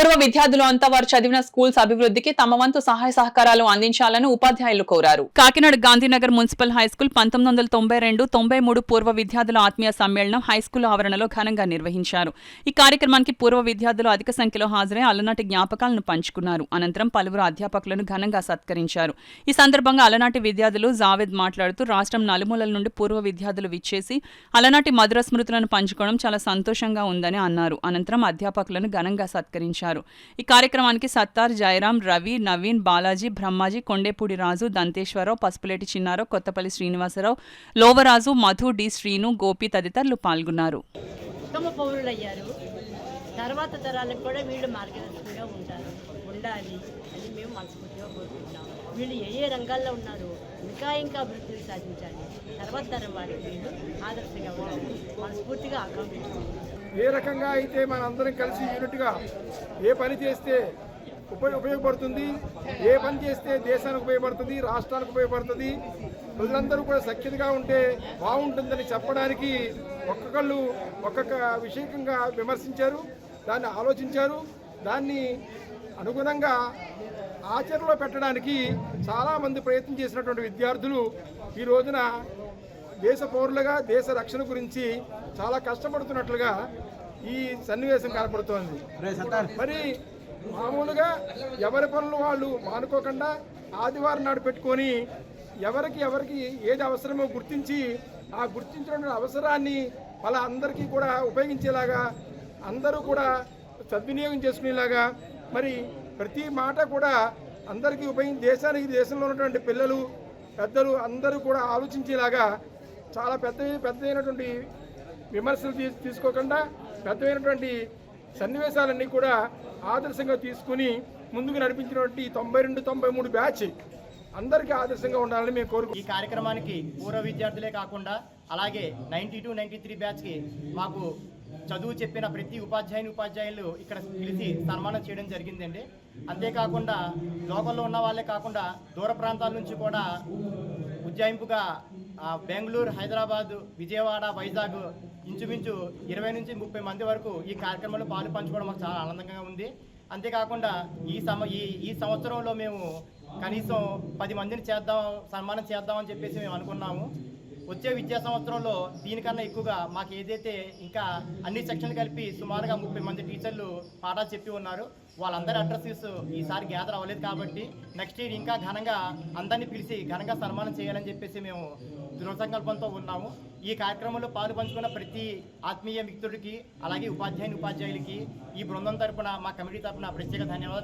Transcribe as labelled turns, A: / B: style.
A: పూర్వ విద్యార్థులు అంతా వారు చదివిన స్కూల్స్ అభివృద్ధికి తమ వంతు సహాయ సహకారాలు అందించాలని ఉపాధ్యాయులు కోరారు. కాకినాడ గాంధీనగర్ మున్సిపల్ హైస్కూల్ 1992-93 పూర్వ విద్యార్థుల ఆత్మీయ సమ్మేళనం హైస్కూల్ ఆవరణలో ఘనంగా నిర్వహించారు. ఈ కార్యక్రమానికి పూర్వ విద్యార్థులు అధిక సంఖ్యలో హాజరై అలనాటి జ్ఞాపకాలను పంచుకున్నారు. అనంతరం పలువురు అధ్యాపకులను ఘనంగా సత్కరించారు. ఈ సందర్భంగా అలనాటి విద్యార్థులు జావేద్ మాట్లాడుతూ రాష్ట్రం నలుమూలల నుండి పూర్వ విద్యార్థులు విచ్చేసి అలనాటి మధుర స్మృతులను పంచుకోవడం చాలా సంతోషంగా ఉందని అన్నారు. అనంతరం అధ్యాపకులను ఘనంగా సత్కరించారు. ఈ కార్యక్రమానికి సత్తార్, జయరాం, రవి, నవీన్, బాలాజీ, బ్రహ్మాజీ, కొండేపూడి రాజు, దంతేశ్వరరావు, పసుపులేటి చిన్నారావు, కొత్తపల్లి శ్రీనివాసరావు, లోవరాజు, మధు, డి శ్రీను, గోపి తదితరులు పాల్గొన్నారు.
B: తర్వాత తరాలకు కూడా వీళ్ళు మార్గదర్శకంగా ఉండాలి అని మేము మనస్ఫూర్తిగా కోరుకుంటున్నాం. వీళ్ళు ఏ రంగాల్లో ఉన్నారో ఇంకా అభివృద్ధిని సాధించాలి. తర్వాత తరం వారికి వీళ్ళు ఆదర్శంగా ఉండాలి మనస్ఫూర్తిగా ఆకాంక్షిస్తున్నాం.
C: ఏ రకంగా అయితే మనందరం కలిసి యూనిట్గా ఏ పని చేస్తే ఉపయోగపడుతుంది, ఏ పని చేస్తే దేశానికి ఉపయోగపడుతుంది, రాష్ట్రానికి ఉపయోగపడుతుంది, ప్రజలందరూ కూడా సఖ్యతగా ఉంటే బాగుంటుందని చెప్పడానికి ఒక్కొక్కళ్ళు ఒక్కొక్క విషయంగా విమర్శించారు, దాన్ని ఆలోచించారు. దాన్ని అనుగుణంగా ఆచరణలో పెట్టడానికి చాలామంది ప్రయత్నం చేసినటువంటి విద్యార్థులు ఈ రోజున దేశ పౌరులుగా దేశ రక్షణ గురించి చాలా కష్టపడుతున్నట్లుగా ఈ సన్నివేశం కనపడుతోంది. మరి మామూలుగా ఎవరి పనులు వాళ్ళు మానుకోకుండా ఆదివారం నాడు పెట్టుకొని ఎవరికి ఏది అవసరమో గుర్తించి ఆ గుర్తించిన అవసరాన్ని వాళ్ళ అందరికీ కూడా ఉపయోగించేలాగా అందరూ కూడా సద్వినియోగం చేసుకునేలాగా మరి ప్రతి మాట కూడా అందరికీ దేశంలో ఉన్నటువంటి పిల్లలు పెద్దలు అందరూ కూడా ఆలోచించేలాగా చాలా పెద్దైనటువంటి విమర్శలు తీసుకోకుండా పెద్దమైనటువంటి సన్నివేశాలన్నీ కూడా ఆదర్శంగా తీసుకుని ముందుకు నడిపించినటువంటి 92-93 బ్యాచ్ అందరికీ ఆదర్శంగా ఉండాలని మేము కోరుకుంటున్నాం.
D: ఈ కార్యక్రమానికి పూర్వ విద్యార్థులే కాకుండా అలాగే 92-93 బ్యాచ్కి మాకు చదువు చెప్పిన ప్రతి ఉపాధ్యాయులు ఇక్కడ పిలిచి సన్మానం చేయడం జరిగిందండి. అంతేకాకుండా లోకల్లో ఉన్న వాళ్ళే కాకుండా దూర ప్రాంతాల నుంచి కూడా ఉజ్జాయింపుగా బెంగళూరు, హైదరాబాద్, విజయవాడ, వైజాగ్ ఇంచుమించు 20-30 మంది వరకు ఈ కార్యక్రమంలో పాలు పంచుకోవడం మాకు చాలా ఆనందంగా ఉంది. అంతేకాకుండా ఈ సంవత్సరంలో మేము కనీసం 10 మందిని సన్మానం చేద్దామని చెప్పేసి మేము అనుకున్నాము. వచ్చే విద్యా సంవత్సరంలో దీనికన్నా ఎక్కువగా మాకు ఏదైతే ఇంకా అన్ని సెక్షన్లు కలిపి సుమారుగా 30 మంది టీచర్లు పాఠాలు చెప్పి ఉన్నారు. వాళ్ళందరి అడ్రస్స్ ఈసారి గ్యాదర్ అవ్వలేదు కాబట్టి నెక్స్ట్ ఇయర్ ఇంకా ఘనంగా అందరినీ పిలిచి ఘనంగా సన్మానం చేయాలని చెప్పేసి మేము దృఢ సంకల్పంతో ఉన్నాము. ఈ కార్యక్రమంలో పాలు పంచుకున్న ప్రతి ఆత్మీయ మిత్రుడికి అలాగే ఉపాధ్యాయులకి ఈ బృందం తరపున మా కమిటీ తరపున ప్రత్యేక ధన్యవాదాలు.